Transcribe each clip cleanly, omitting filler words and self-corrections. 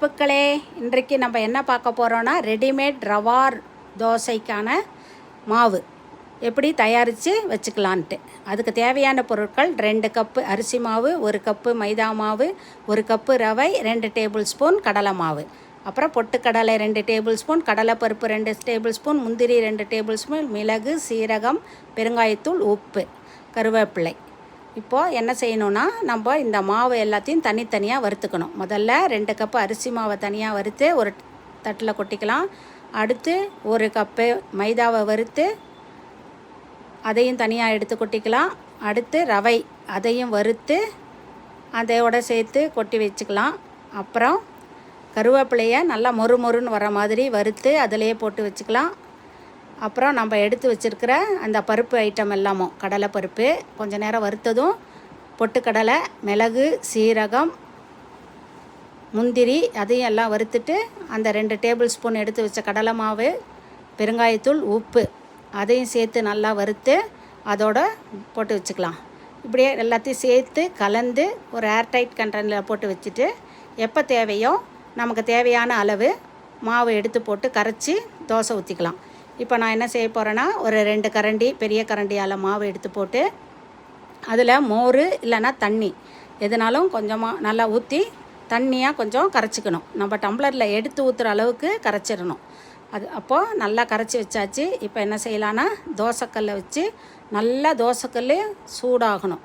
பரப்புக்களே, இன்றைக்கு நம்ம என்ன பார்க்க போகிறோன்னா ரெடிமேட் ரவா தோசைக்கான மாவு எப்படி தயாரித்து வச்சுக்கலான்ட்டு. அதுக்கு தேவையான பொருட்கள் 2 கப்பு அரிசி மாவு, 1 கப்பு மைதா மாவு, 1 கப்பு ரவை, 2 டேபிள் ஸ்பூன் கடலை மாவு, அப்புறம் பொட்டுக்கடலை 2 டேபிள் ஸ்பூன், கடலைப்பருப்பு 2 டேபிள் ஸ்பூன், முந்திரி 2 டேபிள் ஸ்பூன், மிளகு, சீரகம், பெருங்காயத்தூள், உப்பு, கருவேப்பிலை. இப்போது என்ன செய்யணுன்னா, நம்ம இந்த மாவு எல்லாத்தையும் தனித்தனியாக வறுத்துக்கணும். முதல்ல 2 கப்பு அரிசி மாவை தனியாக வறுத்து ஒரு தட்டில் கொட்டிக்கலாம். அடுத்து 1 கப்பு மைதாவை வறுத்து அதையும் தனியாக எடுத்து கொட்டிக்கலாம். அடுத்து ரவை அதையும் வறுத்து அதையோட சேர்த்து கொட்டி வச்சுக்கலாம். அப்புறம் கருவேப்பிலையை நல்லா மொறுன்னு வர மாதிரி வறுத்து அதிலையே போட்டு வச்சுக்கலாம். அப்புறம் நம்ம எடுத்து வச்சுருக்கிற அந்த பருப்பு ஐட்டம் எல்லாமும், கடலைப்பருப்பு கொஞ்சம் நேரம் வறுத்ததும், பொட்டுக்கடலை, மிளகு, சீரகம், முந்திரி அதையும் எல்லாம் வறுத்துட்டு அந்த 2 டேபிள் ஸ்பூன் எடுத்து வச்ச கடலை மாவு, பெருங்காயத்தூள், உப்பு அதையும் சேர்த்து நல்லா வறுத்து அதோட போட்டு வச்சுக்கலாம். இப்படியே எல்லாத்தையும் சேர்த்து கலந்து ஒரு ஏர்டைட் கண்டெய்னரில் போட்டு வச்சுட்டு எப்போ தேவையோ நமக்கு தேவையான அளவு மாவு எடுத்து போட்டு கரைச்சி தோசை ஊற்றிக்கலாம். இப்போ நான் என்ன செய்ய போகிறேன்னா, ஒரு 2 கரண்டி பெரிய கரண்டியால் மாவு எடுத்து போட்டு அதில் மோர் இல்லைன்னா தண்ணி எதுனாலும் கொஞ்சமாக நல்லா ஊற்றி தண்ணியாக கொஞ்சம் கரைச்சிக்கணும். நம்ம டம்ளரில் எடுத்து ஊற்றுற அளவுக்கு கரைச்சிடணும். அது அப்போது நல்லா கரைச்சி வச்சாச்சு. இப்போ என்ன செய்யலான்னா, தோசைக்கல்லை வச்சு நல்லா தோசைக்கல் சூடாகணும்.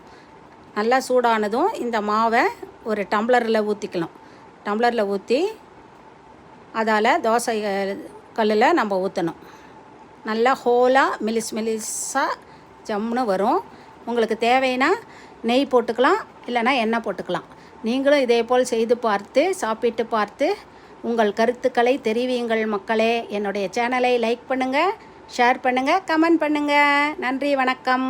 நல்லா சூடானதும் இந்த மாவை ஒரு டம்ளரில் ஊற்றிக்கணும். டம்ளரில் ஊற்றி அதால் தோசை கல்லில் நம்ம ஊற்றணும். நல்லா ஹோலாக மெலிசாக ஜம்முன்னு வரும். உங்களுக்கு தேவைன்னா நெய் போட்டுக்கலாம், இல்லைன்னா எண்ணெய் போட்டுக்கலாம். நீங்களும் இதே போல் செய்து பார்த்து சாப்பிட்டு பார்த்து உங்கள் கருத்துக்களை தெரிவியுங்கள் மக்களே. என்னுடைய சேனலை லைக் பண்ணுங்கள், ஷேர் பண்ணுங்கள், கமெண்ட் பண்ணுங்கள். நன்றி, வணக்கம்.